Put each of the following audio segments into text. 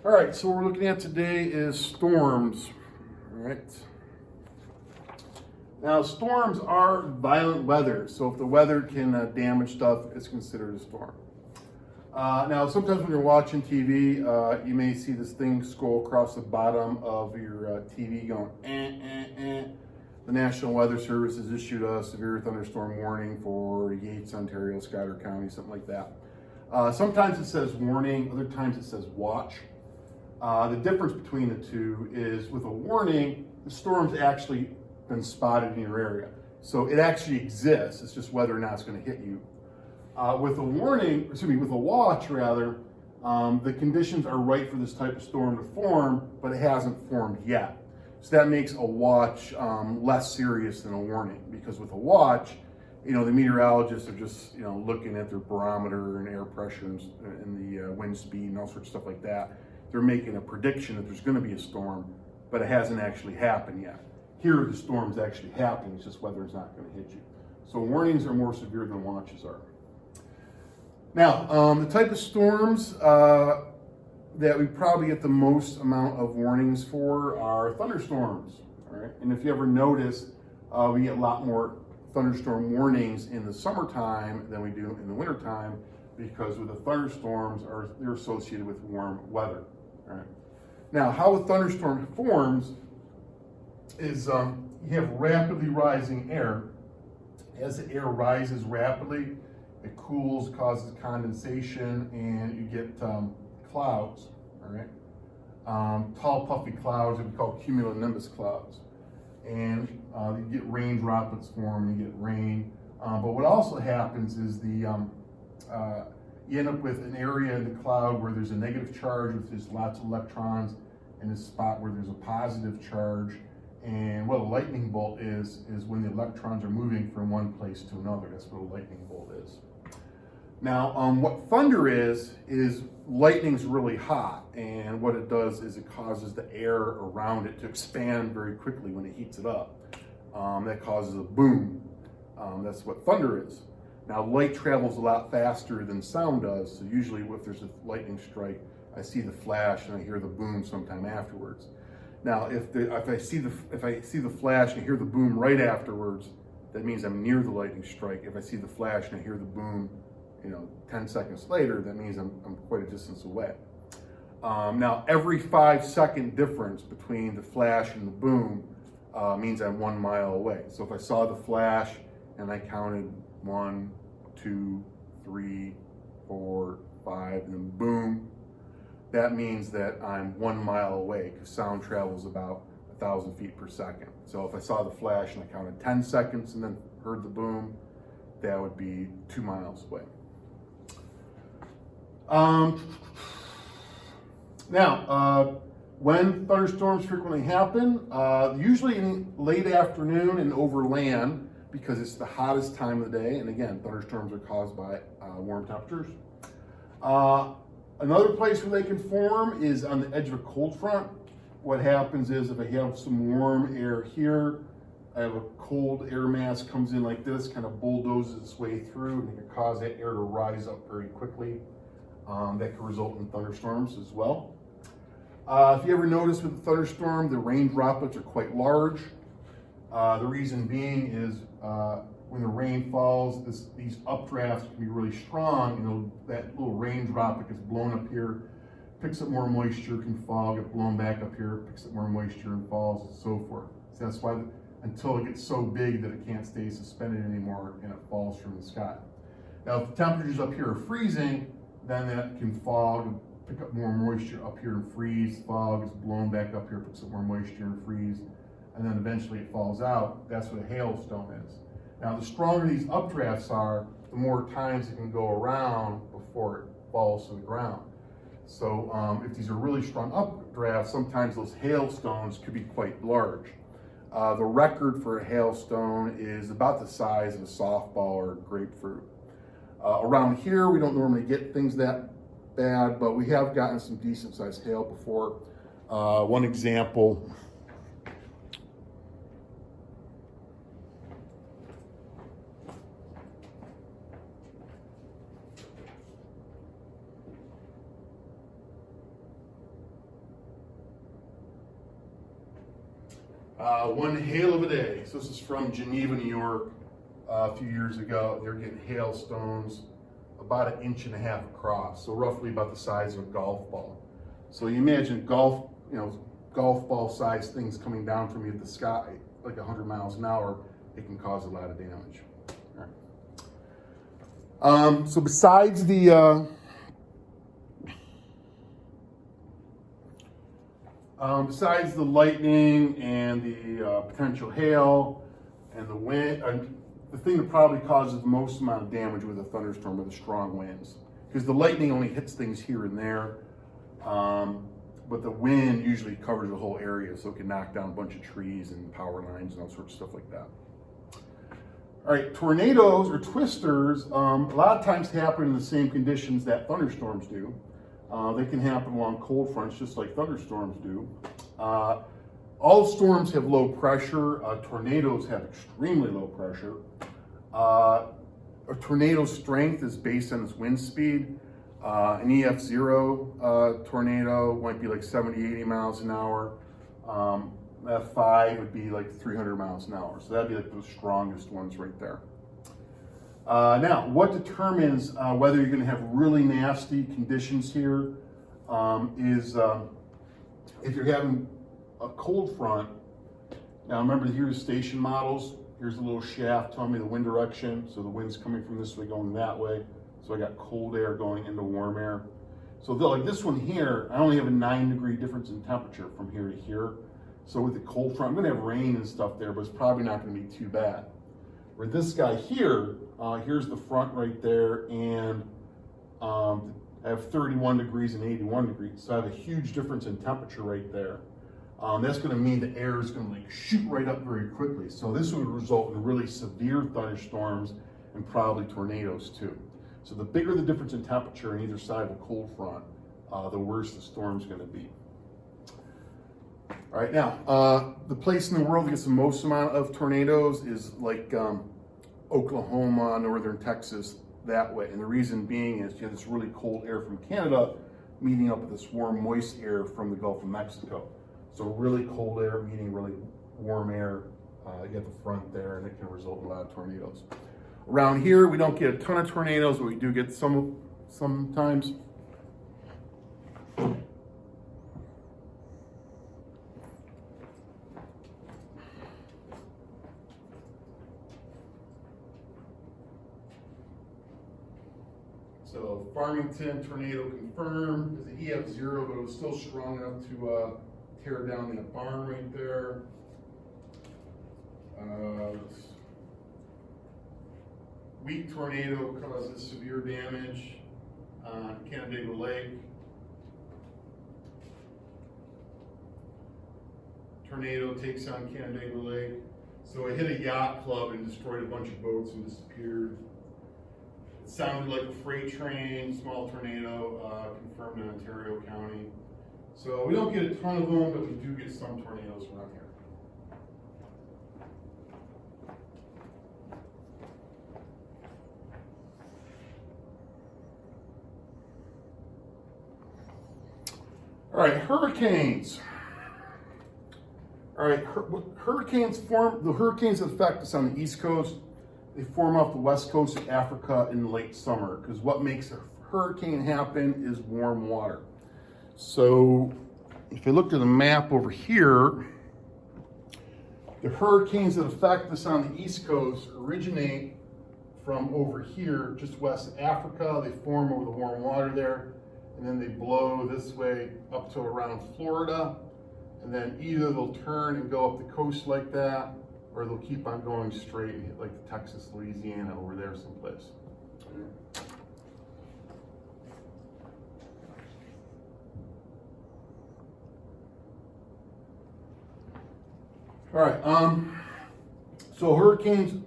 All right, so what we're looking at today is storms. All right. Now, storms are violent weather, so if the weather can damage stuff, it's considered a storm. Now, sometimes when you're watching TV, you may see this thing scroll across the bottom of your TV going, The National Weather Service has issued a severe thunderstorm warning for Yates, Ontario, Schuyler County, something like that. Sometimes it says warning, other times it says watch. The difference between the two is with a warning, the storm's actually been spotted in your area. So it actually exists, it's just whether or not it's going to hit you. With a watch rather, the conditions are right for this type of storm to form, but it hasn't formed yet. So that makes a watch less serious than a warning, because with a watch, the meteorologists are just, looking at their barometer and air pressure and the wind speed and all sorts of stuff like that. They're making a prediction that there's going to be a storm, but it hasn't actually happened yet. Here, the storm's actually happening, it's just whether it's not going to hit you. So warnings are more severe than watches are. Now, the type of storms that we probably get the most amount of warnings for are thunderstorms. All right? And if you ever notice, we get a lot more thunderstorm warnings in the summertime than we do in the wintertime, because with the thunderstorms they're associated with warm weather. All right? Now, how a thunderstorm forms is you have rapidly rising air. As the air rises rapidly, it cools, causes condensation, and you get clouds. All right, tall, puffy clouds that we call cumulonimbus clouds, and you get rain droplets form, and you get rain. But what also happens is you end up with an area in the cloud where there's a negative charge, with just lots of electrons, and a spot where there's a positive charge. And what a lightning bolt is when the electrons are moving from one place to another. That's what a lightning bolt is. Now, what thunder is lightning's really hot, and what it does is it causes the air around it to expand very quickly when it heats it up. That causes a boom. That's what thunder is. Now, light travels a lot faster than sound does, so usually if there's a lightning strike, I see the flash and I hear the boom sometime afterwards. Now, if I see the flash and I hear the boom right afterwards, that means I'm near the lightning strike. If I see the flash and I hear the boom, 10 seconds later, that means I'm quite a distance away. Now, every 5-second difference between the flash and the boom means I'm 1 mile away. So if I saw the flash and I counted 1, 2, 3, 4, 5, and then boom, that means that I'm 1 mile away, because sound travels about 1,000 feet per second. So if I saw the flash and I counted 10 seconds and then heard the boom, that would be 2 miles away. Now, when thunderstorms frequently happen, usually in late afternoon and over land, because it's the hottest time of the day. And again, thunderstorms are caused by warm temperatures. Another place where they can form is on the edge of a cold front. What happens is if I have some warm air here, I have a cold air mass comes in like this, kind of bulldozes its way through, and it can cause that air to rise up very quickly. That can result in thunderstorms as well. If you ever notice with a thunderstorm, the rain droplets are quite large. The reason being is when the rain falls, these updrafts can be really strong, and that little rain droplet gets blown up here, picks up more moisture, can fall, get blown back up here, picks up more moisture and falls, and so forth. So that's why until it gets so big that it can't stay suspended anymore and it falls from the sky. Now, if the temperatures up here are freezing, then that can fog, pick up more moisture up here and freeze, fog is blown back up here, picks up more moisture and freeze, and then eventually it falls out. That's what a hailstone is. Now, the stronger these updrafts are, the more times it can go around before it falls to the ground. So if these are really strong updrafts, sometimes those hailstones could be quite large. The record for a hailstone is about the size of a softball or a grapefruit. Around here, we don't normally get things that bad, but we have gotten some decent sized hail before. One example, One hail of a day. So this is from Geneva, New York, a few years ago. They're getting hailstones about 1.5 inches across, so roughly about the size of a golf ball. So you imagine golf ball sized things coming down from you at the sky, like 100 miles an hour, it can cause a lot of damage. All right. So besides the lightning and the potential hail and the wind, the thing that probably causes the most amount of damage with a thunderstorm are the strong winds. Because the lightning only hits things here and there, but the wind usually covers the whole area, so it can knock down a bunch of trees and power lines and all sorts of stuff like that. All right, tornadoes or twisters, a lot of times happen in the same conditions that thunderstorms do. They can happen along cold fronts just like thunderstorms do. All storms have low pressure. Tornadoes have extremely low pressure. A tornado's strength is based on its wind speed. An EF0 tornado might be like 70, 80 miles an hour. F5 would be like 300 miles an hour. So that'd be like the strongest ones right there. Now, what determines whether you're going to have really nasty conditions here is if you're having a cold front. Now, remember, here's station models. Here's a little shaft telling me the wind direction. So the wind's coming from this way, going that way. So I got cold air going into warm air. So like this one here, I only have a 9-degree difference in temperature from here to here. So with the cold front, I'm going to have rain and stuff there, but it's probably not going to be too bad. Where this guy here, here's the front right there, and I have 31 degrees and 81 degrees. So I have a huge difference in temperature right there. That's going to mean the air is going to like shoot right up very quickly. So this would result in really severe thunderstorms and probably tornadoes too. So the bigger the difference in temperature on either side of a cold front, the worse the storm's going to be. All right, now, the place in the world that gets the most amount of tornadoes is like Oklahoma, northern Texas, that way. And the reason being is you have this really cold air from Canada meeting up with this warm, moist air from the Gulf of Mexico. So really cold air meeting really warm air, you get the front there, and it can result in a lot of tornadoes. Around here, we don't get a ton of tornadoes, but we do get sometimes. So Farmington tornado confirmed. It's an EF0, but it was still strong enough to tear down that barn right there. Weak tornado causes severe damage on Canandaigua Lake. Tornado takes on Canandaigua Lake. So it hit a yacht club and destroyed a bunch of boats and disappeared. It sounded like a freight train, small tornado, confirmed in Ontario County. So we don't get a ton of them, but we do get some tornadoes around here. All right, hurricanes. All right, hurricanes form, the hurricanes that affect us on the East Coast, they form off the west coast of Africa in late summer, because what makes a hurricane happen is warm water. So if you look at the map over here, the hurricanes that affect us on the East Coast originate from over here, just west of Africa. They form over the warm water there, and then they blow this way up to around Florida. And then either they'll turn and go up the coast like that, or they'll keep on going straight and hit like Texas, Louisiana, over there someplace. All right, so hurricanes,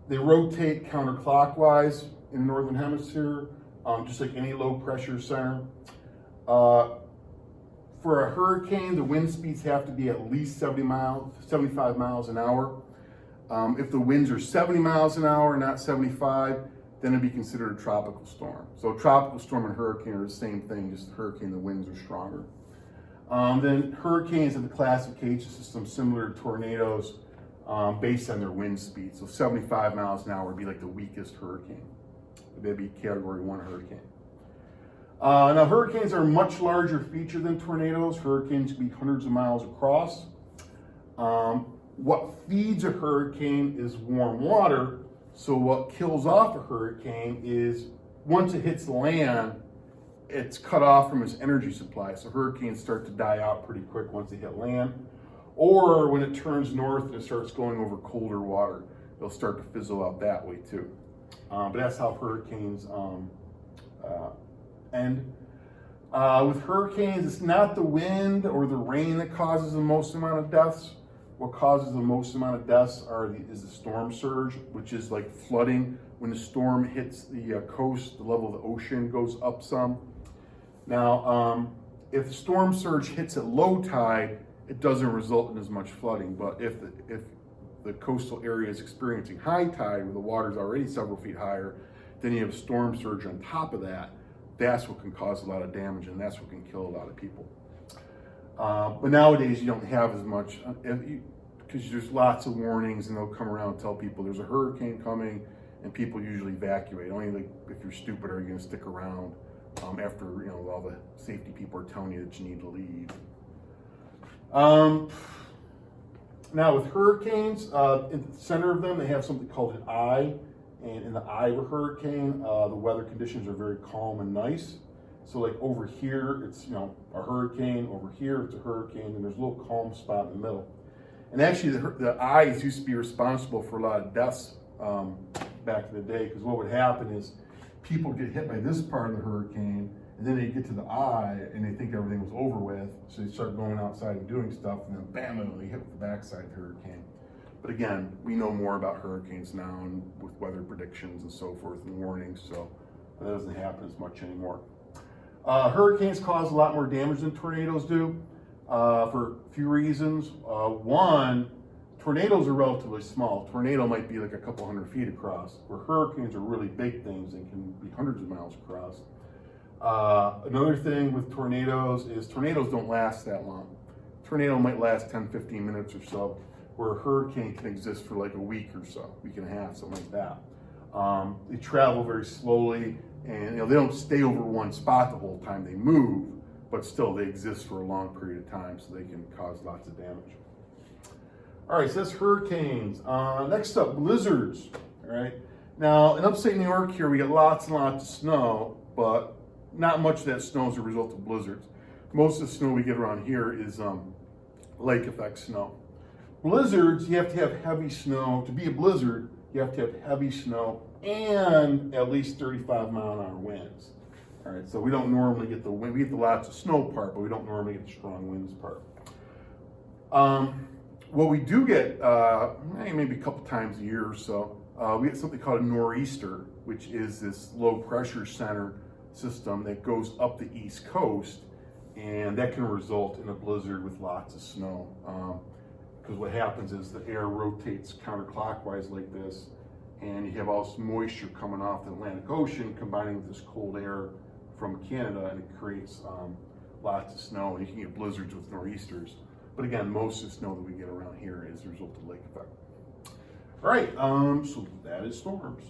they rotate counterclockwise in the northern hemisphere, just like any low pressure center. For a hurricane, the wind speeds have to be at least 75 miles an hour. If the winds are 70 miles an hour, not 75, then it'd be considered a tropical storm. So a tropical storm and hurricane are the same thing, just the hurricane, the winds are stronger. Then hurricanes have the classification system similar to tornadoes based on their wind speed. So 75 miles an hour would be like the weakest hurricane. Maybe category 1 hurricane. Now hurricanes are a much larger feature than tornadoes. Hurricanes can be hundreds of miles across. What feeds a hurricane is warm water. So what kills off a hurricane is once it hits land, it's cut off from its energy supply. So hurricanes start to die out pretty quick once they hit land. Or when it turns north and it starts going over colder water, they'll start to fizzle out that way too. But that's how hurricanes end. With hurricanes, it's not the wind or the rain that causes the most amount of deaths. What causes the most amount of deaths is the storm surge, which is like flooding. When the storm hits the coast, the level of the ocean goes up some. Now, if the storm surge hits at low tide, it doesn't result in as much flooding. But if the coastal area is experiencing high tide, where the water is already several feet higher, then you have a storm surge on top of that. That's what can cause a lot of damage, and that's what can kill a lot of people. But nowadays you don't have as much because there's lots of warnings, and they'll come around and tell people there's a hurricane coming, and people usually evacuate. Only like if you're stupid are you going to stick around after all the safety people are telling you that you need to leave. Now with hurricanes, in the center of them they have something called an eye, and in the eye of a hurricane, the weather conditions are very calm and nice. So like over here, it's a hurricane. Over here, it's a hurricane, and there's a little calm spot in the middle. And actually, the eyes used to be responsible for a lot of deaths back in the day, because what would happen is people get hit by this part of the hurricane, and then they get to the eye, and they think everything was over with, so they start going outside and doing stuff, and then bam, they hit with the backside of the hurricane. But again, we know more about hurricanes now, and with weather predictions and so forth and warnings, so that doesn't happen as much anymore. Hurricanes cause a lot more damage than tornadoes do for a few reasons. One, tornadoes are relatively small. A tornado might be like a couple hundred feet across, where hurricanes are really big things and can be hundreds of miles across. Another thing with tornadoes is tornadoes don't last that long. A tornado might last 10, 15 minutes or so, where a hurricane can exist for like a week or so, week and a half, something like that. They travel very slowly, and they don't stay over one spot the whole time. They move, but still they exist for a long period of time, so they can cause lots of damage. All right, so that's hurricanes. Next up, blizzards. All right, now in upstate New York here, we get lots and lots of snow, but not much of that snow is a result of blizzards. Most of the snow we get around here is lake effect snow. Blizzards, you have to have heavy snow. To be a blizzard, you have to have heavy snow and at least 35-mile-an-hour winds. All right, so we don't normally get the wind. We get the lots of snow part, but we don't normally get the strong winds part. What we do get, maybe a couple times a year or so, we get something called a nor'easter, which is this low pressure center system that goes up the East Coast, and that can result in a blizzard with lots of snow. Because what happens is the air rotates counterclockwise like this, and you have all this moisture coming off the Atlantic Ocean combining with this cold air from Canada, and it creates lots of snow, and you can get blizzards with nor'easters. But again, most of the snow that we get around here is the result of lake effect. All right, so that is storms.